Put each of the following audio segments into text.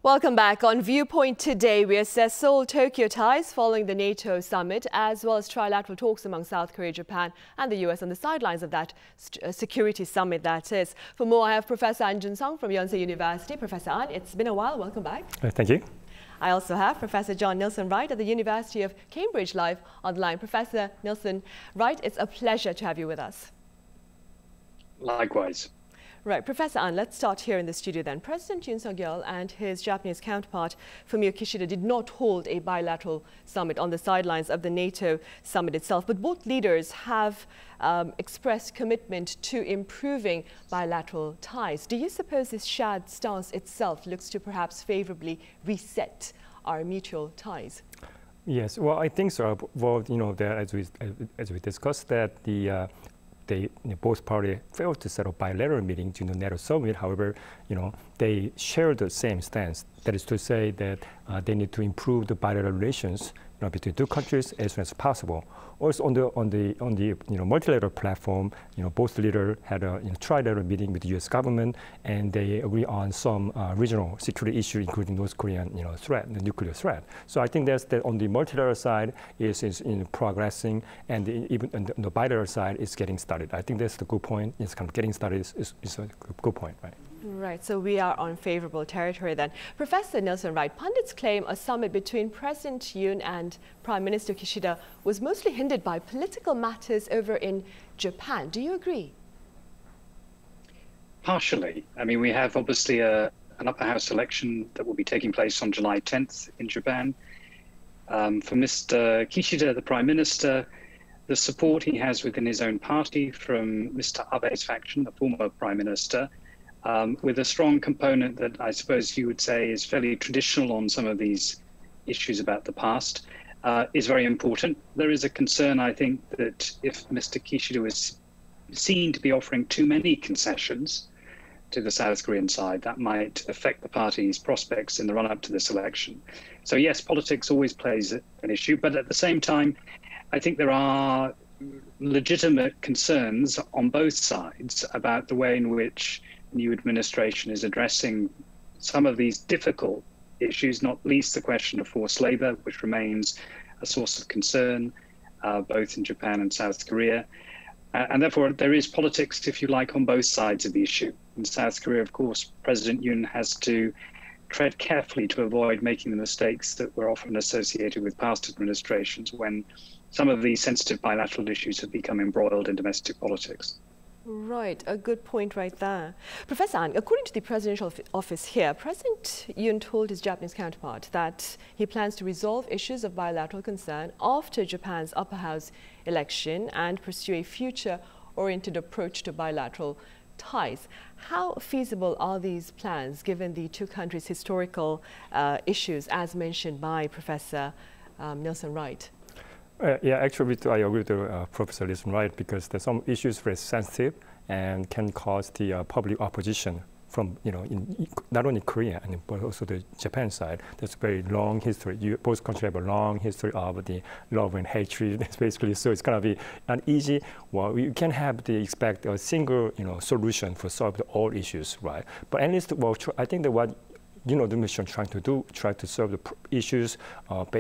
Welcome back. On Viewpoint today, we assess Seoul-Tokyo ties following the NATO summit, as well as trilateral talks among South Korea, Japan and the US on the sidelines of that security summit, that is. For more, I have Professor AN JUNSEONG from Yonsei University. Professor An, it's been a while. Welcome back. Thank you. I also have Professor JOHN NILSSON-WRIGHT at the University of Cambridge live on the line. Professor NILSSON-WRIGHT, it's a pleasure to have you with us. Likewise. Right, Professor An, let's start here in the studio then. President Yoon Suk-yeol and his Japanese counterpart, Fumio Kishida, did not hold a bilateral summit on the sidelines of the NATO summit itself, but both leaders have expressed commitment to improving bilateral ties. Do you suppose this shared stance itself looks to perhaps favorably reset our mutual ties? Yes, well, I think so. Well, that as we discussed, that both parties failed to set up bilateral meetings in the NATO summit. However, they share the same stance. That is to say that they need to improve the bilateral relations between two countries as soon as possible. Also, on the multilateral platform, both leaders had a trilateral meeting with the U.S. government, and they agree on some regional security issues, including North Korean threat, the nuclear threat. So I think that's that on the multilateral side is progressing, and even on the bilateral side is getting started. I think that's the good point. It's kind of getting started is a good point, right? Right, so we are on favorable territory then. Professor NILSSON-WRIGHT, pundits claim a summit between President Yoon and Prime Minister Kishida was mostly hindered by political matters over in Japan. Do you agree? Partially. I mean, we have obviously an upper house election that will be taking place on July 10th in Japan. For Mr. Kishida, the Prime Minister, the support he has within his own party from Mr. Abe's faction, the former Prime Minister, with a strong component that I suppose you would say is fairly traditional on some of these issues about the past, is very important. There is a concern, I think, that if Mr. Kishida is seen to be offering too many concessions to the South Korean side, that might affect the party's prospects in the run-up to this election. So yes, politics always plays an issue, but at the same time, I think there are legitimate concerns on both sides about the way in which new administration is addressing some of these difficult issues, not least the question of forced labor, which remains a source of concern both in Japan and South Korea. And therefore, there is politics, if you like, on both sides of the issue. In South Korea, of course, President Yoon has to tread carefully to avoid making the mistakes that were often associated with past administrations when some of these sensitive bilateral issues have become embroiled in domestic politics. Right, a good point right there. Professor An, according to the presidential office here, President Yoon told his Japanese counterpart that he plans to resolve issues of bilateral concern after Japan's upper house election and pursue a future-oriented approach to bilateral ties. How feasible are these plans given the two countries' historical issues as mentioned by Professor NILSSON-WRIGHT? Yeah, actually, I agree with Professor NILSSON-WRIGHT because there's some issues very sensitive and can cause the public opposition from, not only Korea, but also the Japan side. There's a very long history. Both countries have a long history of the love and hatred, basically. So it's going to be uneasy. Well, you can expect a single, solution for solve all issues, right? But at least, well, I think that what the mission trying to solve the issues,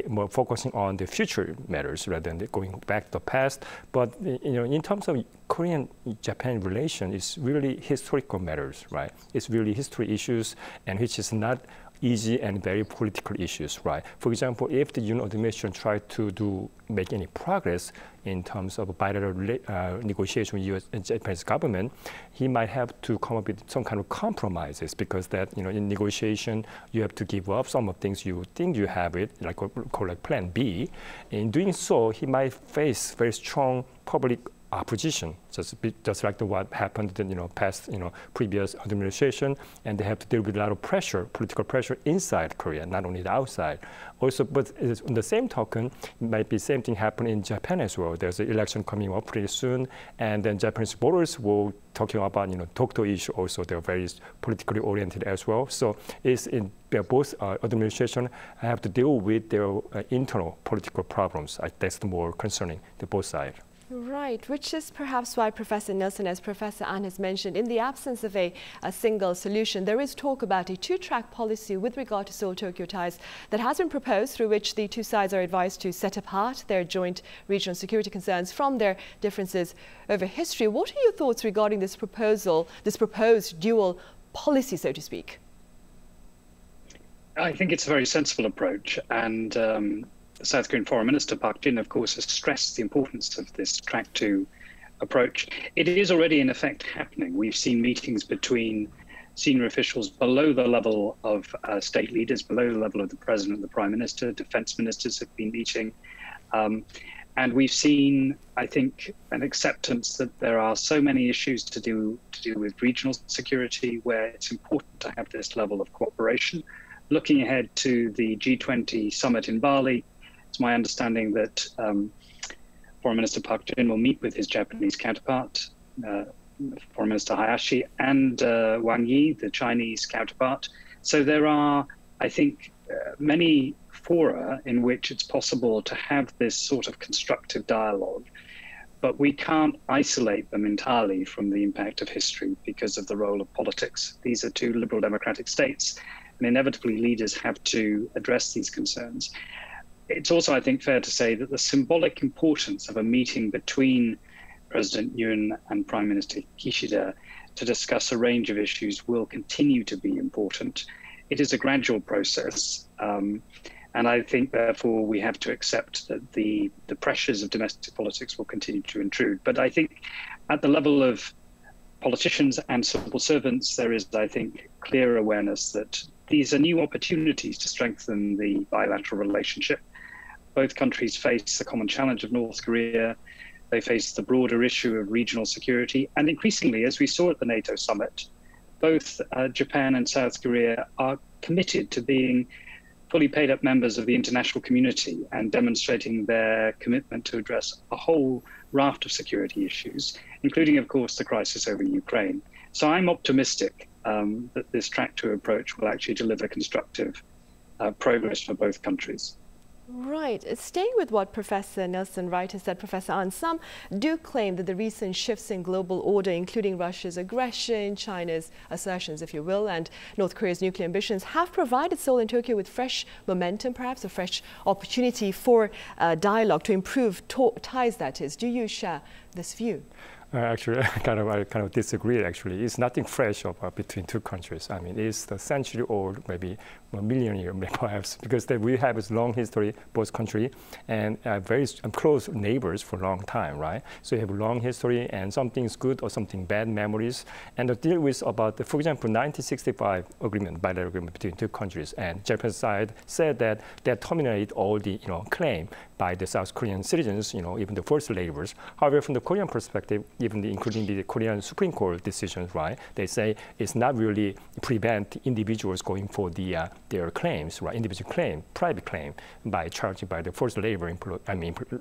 more focusing on the future matters rather than going back to the past. But in terms of Korean-Japan relation, it's really historical matters, right? It's really history issues, and which is not easy and very political issues, right? For example, if the Yoon administration tried to make any progress in terms of bilateral negotiation with U.S. and Japanese government, he might have to come up with some kind of compromises because that, in negotiation, you have to give up some of things you think you have it, like Plan B. In doing so, he might face very strong public opposition, just like what happened in past previous administration, and they have to deal with a lot of pressure, political pressure inside Korea, not only the outside. Also, but on the same token, it might be same thing happen in Japan as well. There's an election coming up pretty soon, and then Japanese voters will talking about Tokyo issue also. They're very politically oriented as well. So it's in both administration have to deal with their internal political problems. That's the more concerning to both sides. Right, which is perhaps why Professor Nilsson, as Professor An has mentioned, in the absence of a single solution, there is talk about a two-track policy with regard to Seoul-Tokyo ties that has been proposed, through which the two sides are advised to set apart their joint regional security concerns from their differences over history. What are your thoughts regarding this proposal, this proposed dual policy, so to speak? I think it's a very sensible approach, and the South Korean Foreign Minister Park Jin, of course, has stressed the importance of this track 2 approach. It is already in effect happening. We've seen meetings between senior officials below the level of state leaders, below the level of the president and the prime minister. Defense ministers have been meeting. And we've seen, I think, an acceptance that there are so many issues to do with regional security where it's important to have this level of cooperation. Looking ahead to the G20 summit in Bali, it's my understanding that Foreign Minister Park Jin will meet with his Japanese counterpart, Foreign Minister Hayashi, and Wang Yi, the Chinese counterpart. So there are, I think, many fora in which it's possible to have this sort of constructive dialogue, but we can't isolate them entirely from the impact of history because of the role of politics. These are two liberal democratic states, and inevitably leaders have to address these concerns. It's also, I think, fair to say that the symbolic importance of a meeting between President Yoon and Prime Minister Kishida to discuss a range of issues will continue to be important. It is a gradual process, and I think, therefore, we have to accept that the pressures of domestic politics will continue to intrude. But I think at the level of politicians and civil servants, there is, I think, clear awareness that these are new opportunities to strengthen the bilateral relationship. Both countries face the common challenge of North Korea. They face the broader issue of regional security. And increasingly, as we saw at the NATO summit, both Japan and South Korea are committed to being fully paid up members of the international community and demonstrating their commitment to address a whole raft of security issues, including, of course, the crisis over Ukraine. So I'm optimistic that this track 2 approach will actually deliver constructive progress for both countries. Right. Staying with what Professor NILSSON-WRIGHT has said, Professor An, some do claim that the recent shifts in global order, including Russia's aggression, China's assertions, if you will, and North Korea's nuclear ambitions, have provided Seoul and Tokyo with fresh momentum, perhaps a fresh opportunity for dialogue to improve ties, that is. Do you share this view? Actually, I kind of disagree. Actually, it's nothing fresh between two countries. I mean, it's the century-old, maybe a million year, perhaps, because we have a long history, both countries, and very close neighbors for a long time, right? So you have a long history, and something's good or something bad memories, and the deal with about, for example, 1965 agreement, bilateral agreement between two countries, and Japanese side said that they terminate all the claim by the South Korean citizens, even the first laborers. However, from the Korean perspective, even including the Korean Supreme Court decisions, right? They say it's not really prevent individuals going for their claims, right? Individual claim, private claim, by charging by the forced labor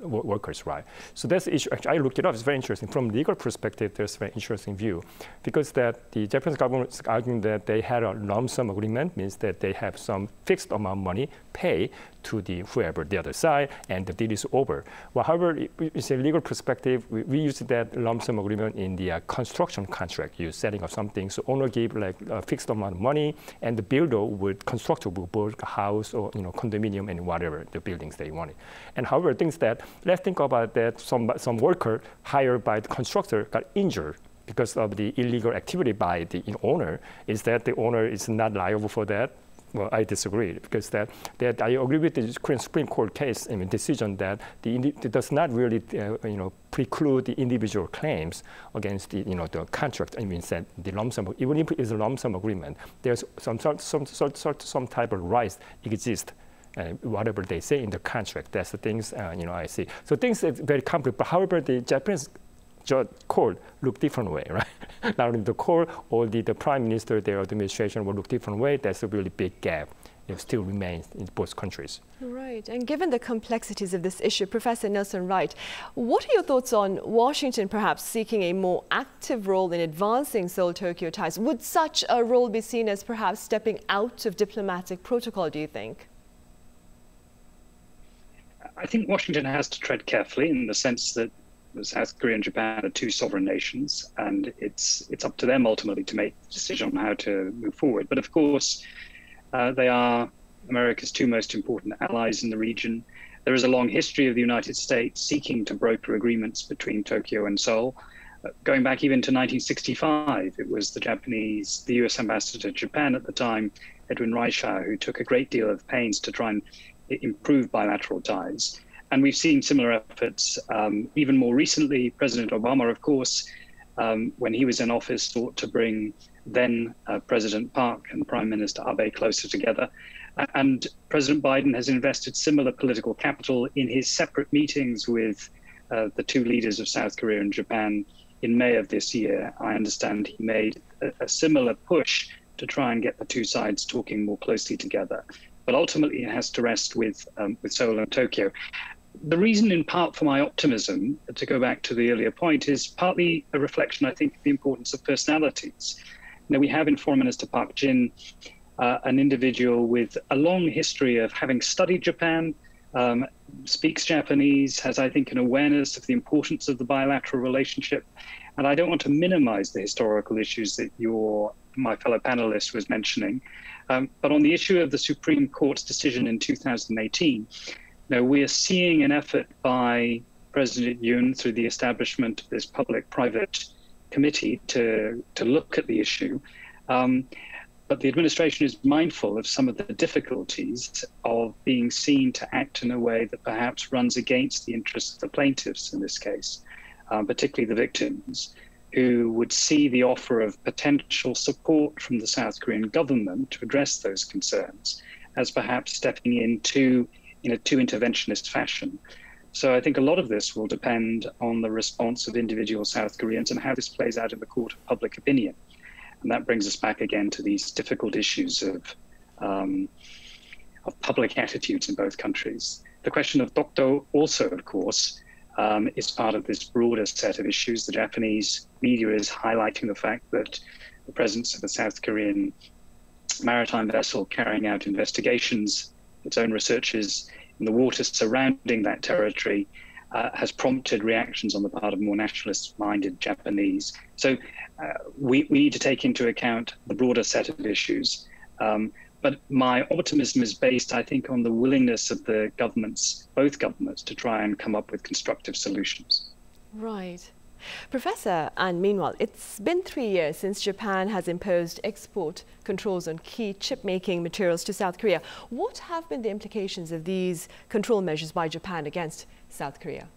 workers, right? So that's the issue. Actually, I looked it up. It's very interesting. From legal perspective, there's a very interesting view, because that the Japanese government is arguing that they had a lump sum agreement, means that they have some fixed amount of money pay to whoever the other side, and the deal is over. Well, however, it's a legal perspective. We use that lump sum agreement in the construction contract. You're setting up something, so owner give like a fixed amount of money, and the builder would construct a house or condominium and whatever the buildings they wanted. And however, things that let's think about that some worker hired by the constructor got injured because of the illegal activity by the owner. Is that the owner is not liable for that? Well, I disagree, because that I agree with the Korean Supreme Court case, decision that it does not really preclude the individual claims against the the contract. Said the lump sum, even if it's a lump sum agreement, there's some type of rights exist. Whatever they say in the contract, that's the things I see. So things are very complex. But however, the Japanese court look different way, right? Not only the court or the prime minister, their administration will look different way. That's a really big gap. It still remains in both countries. Right. And given the complexities of this issue, Professor NILSSON-WRIGHT, what are your thoughts on Washington perhaps seeking a more active role in advancing Seoul-Tokyo ties? Would such a role be seen as perhaps stepping out of diplomatic protocol, do you think? I think Washington has to tread carefully, in the sense that South Korea and Japan are two sovereign nations, and it's up to them ultimately to make the decision on how to move forward. But of course, they are America's two most important allies in the region. There is a long history of the United States seeking to broker agreements between Tokyo and Seoul. Going back even to 1965, it was the US ambassador to Japan at the time, Edwin Reischauer, who took a great deal of pains to try and improve bilateral ties. And we've seen similar efforts. Even more recently, President Obama, of course, when he was in office, sought to bring then President Park and Prime Minister Abe closer together. And President Biden has invested similar political capital in his separate meetings with the two leaders of South Korea and Japan in May of this year. I understand he made a similar push to try and get the two sides talking more closely together. But ultimately, it has to rest with Seoul and Tokyo. The reason, in part, for my optimism, to go back to the earlier point, is partly a reflection, I think, of the importance of personalities. Now, we have in Foreign Minister Park Jin an individual with a long history of having studied Japan, speaks Japanese, has, I think, an awareness of the importance of the bilateral relationship. And I don't want to minimize the historical issues that my fellow panelist was mentioning. But on the issue of the Supreme Court's decision in 2018, now we are seeing an effort by President Yoon through the establishment of this public-private committee to look at the issue. But the administration is mindful of some of the difficulties of being seen to act in a way that perhaps runs against the interests of the plaintiffs in this case, particularly the victims, who would see the offer of potential support from the South Korean government to address those concerns as perhaps stepping in a too interventionist fashion. So I think a lot of this will depend on the response of individual South Koreans and how this plays out in the court of public opinion. And that brings us back again to these difficult issues of public attitudes in both countries. The question of Dokdo also, of course, is part of this broader set of issues. The Japanese media is highlighting the fact that the presence of a South Korean maritime vessel carrying out investigations, its own researches in the waters surrounding that territory, has prompted reactions on the part of more nationalist-minded Japanese. So we need to take into account the broader set of issues. But my optimism is based, I think, on the willingness of the governments, both governments, to try and come up with constructive solutions. Right. Professor, and meanwhile, it's been 3 years since Japan has imposed export controls on key chip-making materials to South Korea. What have been the implications of these control measures by Japan against South Korea?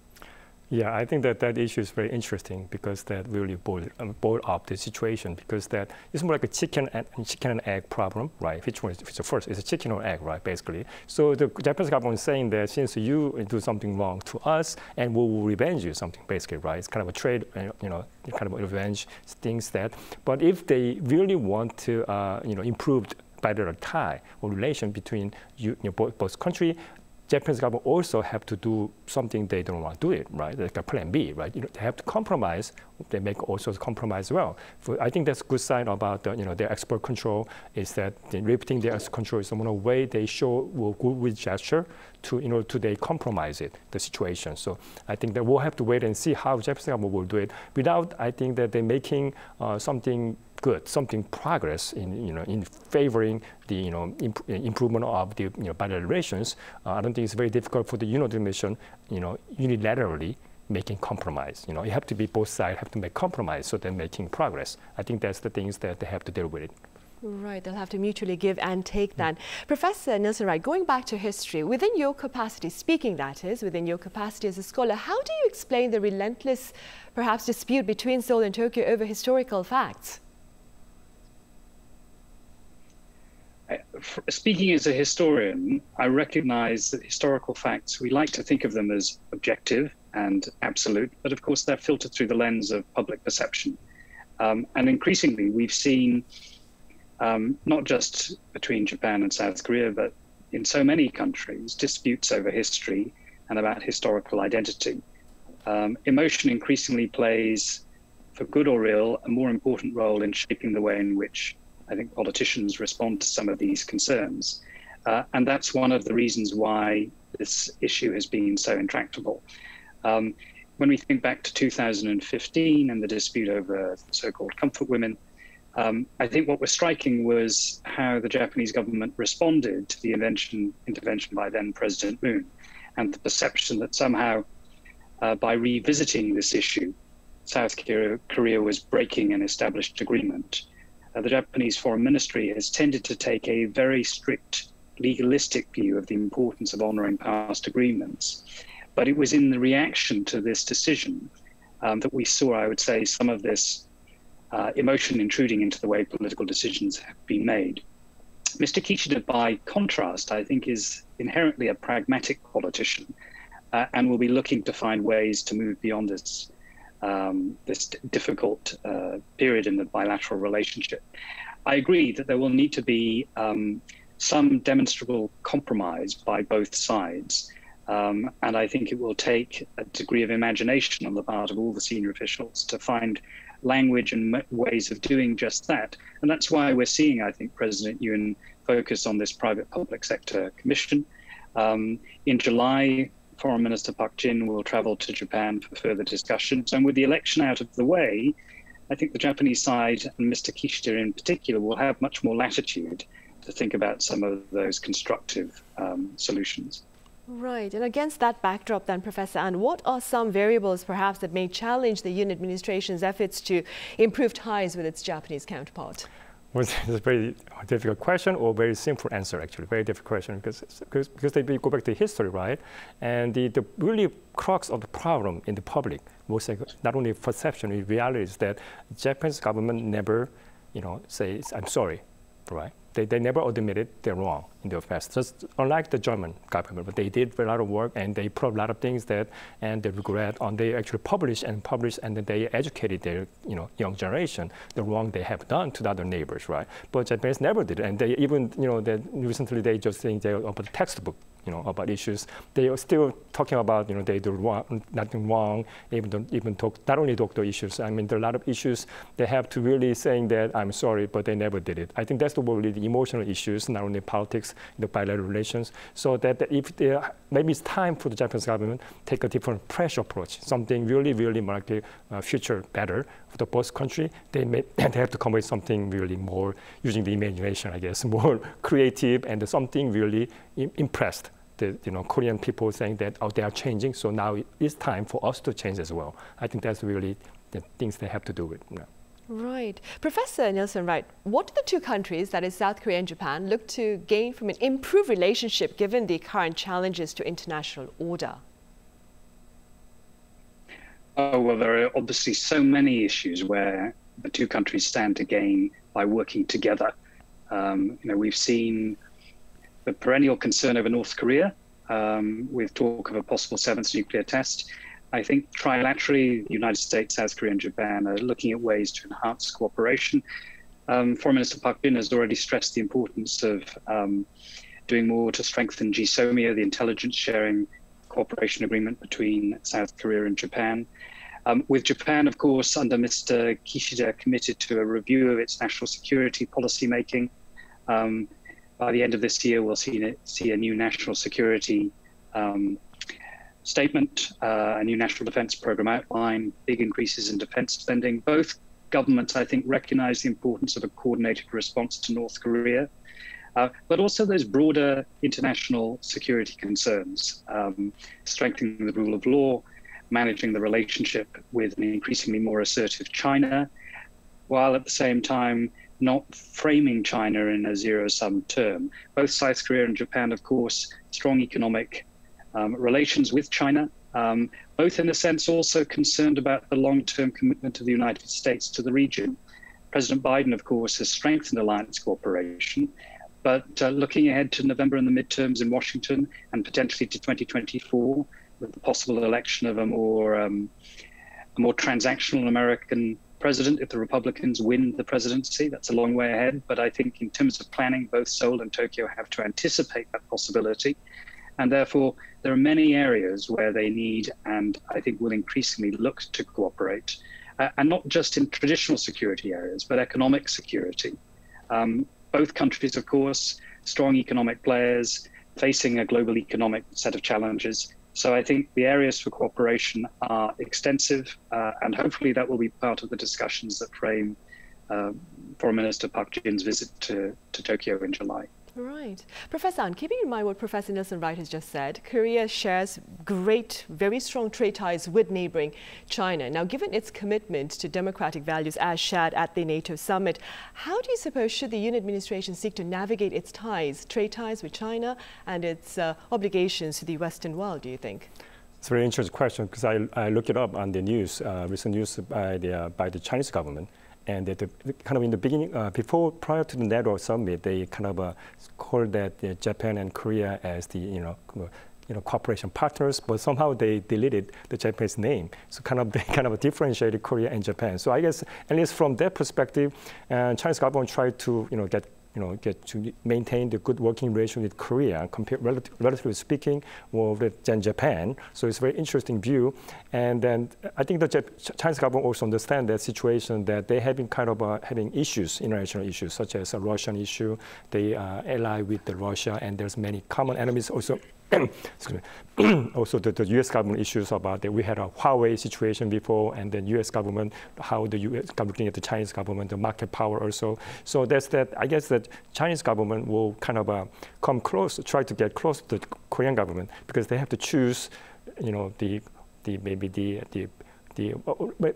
Yeah, I think that issue is very interesting because that really boiled up the situation, because that it's more like a chicken and egg problem, right? Which one is first? It's a chicken or egg, right? Basically. So the Japanese government is saying that since you do something wrong to us, and we will revenge you something, basically, right? It's kind of a trade, kind of a revenge things that. But if they really want to, improve bilateral tie or relation between both countries, Japanese government also have to do something they don't want to do it, right? Like a plan B, right? They have to compromise. They make also compromise well. I think that's a good sign about their export control is that lifting their export control is one way they show good gesture to they compromise the situation. So I think that we'll have to wait and see how Japanese government will do it without, I think that they're making something good, something progress in favoring the improvement of the bilateral relations. I don't think it's very difficult for the administration unilaterally making compromise. You have to be both sides have to make compromise so they're making progress. I think that's the things that they have to deal with it. Right, they'll have to mutually give and take that. Professor Nilsson-WRIGHT, going back to history, within your capacity, speaking that is, within your capacity as a scholar, how do you explain the relentless, perhaps, dispute between Seoul and Tokyo over historical facts? Speaking as a historian, I recognize that historical facts, we like to think of them as objective and absolute, but of course they're filtered through the lens of public perception. And increasingly we've seen, not just between Japan and South Korea, but in so many countries, disputes over history and about historical identity. Emotion increasingly plays, for good or ill, a more important role in shaping the way in which I think politicians respond to some of these concerns. And that's one of the reasons why this issue has been so intractable. when we think back to 2015 and the dispute over so-called comfort women, I think what was striking was how the Japanese government responded to the intervention by then President Moon, and the perception that somehow by revisiting this issue, South Korea was breaking an established agreement. The Japanese Foreign Ministry has tended to take a very strict legalistic view of the importance of honoring past agreements. But it was in the reaction to this decision that we saw, I would say, some of this emotion intruding into the way political decisions have been made. Mr. Kishida, by contrast, I think is inherently a pragmatic politician and will be looking to find ways to move beyond this, this difficult period in the bilateral relationship. I agree that there will need to be some demonstrable compromise by both sides. And I think it will take a degree of imagination on the part of all the senior officials to find language and ways of doing just that. And that's why we're seeing, I think, President Yoon focus on this private public sector commission. In July, Foreign Minister Park Jin will travel to Japan for further discussions. And with the election out of the way, I think the Japanese side, and Mr. Kishida in particular, will have much more latitude to think about some of those constructive solutions. Right. And against that backdrop then, Professor An, what are some variables perhaps that may challenge the Yoon administration's efforts to improve ties with its Japanese counterpart? Well, it's a very difficult question, or very simple answer, actually. Very difficult question, because they go back to history, right? And the really crux of the problem in the public was not only perception, in reality is that the Japanese government never, say, I'm sorry, right? They never admitted they're wrong in the past. Just unlike the German government, but they did a lot of work and they put a lot of things and they regret on. They actually published, and then they educated their young generation the wrong they have done to the other neighbors, right? But Japanese never did, and they even recently they just think they're about the textbook. About issues. They are still talking about, they do nothing wrong, even talk, not only talk the issues. I mean, there are a lot of issues they have to really saying that I'm sorry, but they never did it. I think that's really the emotional issues, not only politics, the bilateral relations. So that if maybe it's time for the Japanese government to take a different fresh approach, something really, really make the future better for the both country. They have to come with something really more using the imagination, I guess, more creative and something really impressed the Korean people, saying that they are changing, so now it's time for us to change as well. I think that's really the things they have to do with. Right. Professor NILSSON-WRIGHT, what do the two countries, that is South Korea and Japan, look to gain from an improved relationship given the current challenges to international order? Oh, well, there are obviously so many issues where the two countries stand to gain by working together. We've seen the perennial concern over North Korea, with talk of a possible seventh nuclear test. I think trilaterally, the United States, South Korea, and Japan are looking at ways to enhance cooperation. Foreign Minister Park Jin has already stressed the importance of doing more to strengthen GSOMIA, the intelligence sharing cooperation agreement between South Korea and Japan. With Japan, of course, under Mr. Kishida, committed to a review of its national security policy making. By the end of this year, we'll see a new national security statement, a new national defense program outline, big increases in defense spending. Both governments, I think, recognize the importance of a coordinated response to North Korea, but also those broader international security concerns, strengthening the rule of law, managing the relationship with an increasingly more assertive China, while at the same time not framing China in a zero-sum term. Both South Korea and Japan, of course, strong economic relations with China, both in a sense also concerned about the long-term commitment of the United States to the region. President Biden, of course, has strengthened alliance cooperation, but looking ahead to November and the midterms in Washington and potentially to 2024, with the possible election of a more transactional American president if the Republicans win the presidency. That's a long way ahead, but I think in terms of planning, both Seoul and Tokyo have to anticipate that possibility. And therefore, there are many areas where they need, and I think will increasingly look to cooperate, and not just in traditional security areas, but economic security. Both countries, of course, strong economic players, facing a global economic set of challenges, So I think the areas for cooperation are extensive, and hopefully that will be part of the discussions that frame Foreign Minister Park Jin's visit to Tokyo in July. Right. Professor An, keeping in mind what Professor Nilsson-WRIGHT has just said, Korea shares great, very strong trade ties with neighboring China. Now, given its commitment to democratic values as shared at the NATO summit, how do you suppose should the Yoon administration seek to navigate its ties, trade ties with China and its obligations to the Western world, do you think? It's a very interesting question because I looked it up on the news, recent news by the Chinese government. And kind of in the beginning, prior to the NATO summit, they kind of called that Japan and Korea as the cooperation partners, but somehow they deleted the Japanese name. So they kind of differentiated Korea and Japan. So I guess at least from that perspective, Chinese government tried to get to maintain the good working relation with Korea, relatively speaking, than Japan. So it's a very interesting view. And then I think the Chinese government also understands that situation that they have been kind of having issues, international issues, such as a Russian issue. They ally with Russia, and there's many common enemies also. Excuse me. Also, the U.S. government issues about that we had a Huawei situation before, and then U.S. government, how the U.S. government looking at the Chinese government, the market power also. So that's that. I guess that Chinese government will kind of come close, try to get close to the Korean government because they have to choose,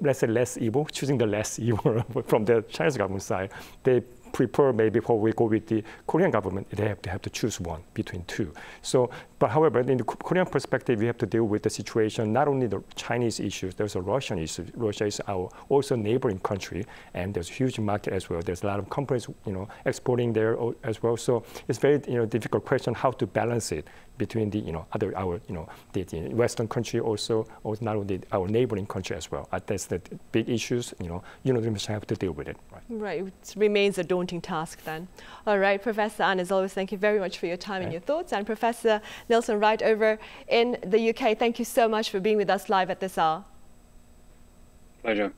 let's say less evil, choosing the less evil from the Chinese government side. They prefer maybe before we go with the Korean government, they have to choose one between two. So, but however, in the Korean perspective, we have to deal with the situation, not only the Chinese issues, there's a Russian issue. Russia is our also neighboring country, and there's a huge market as well. There's a lot of companies, exporting there as well. So it's very, difficult question how to balance it between the, the Western country also, or not only our neighboring country as well. That's the big issues, have to deal with it. Right, it remains a daunting task then. All right, Professor An, as always, thank you very much for your time and your thoughts. And Professor Nilsson-WRIGHT over in the UK, thank you so much for being with us live at this hour. Pleasure.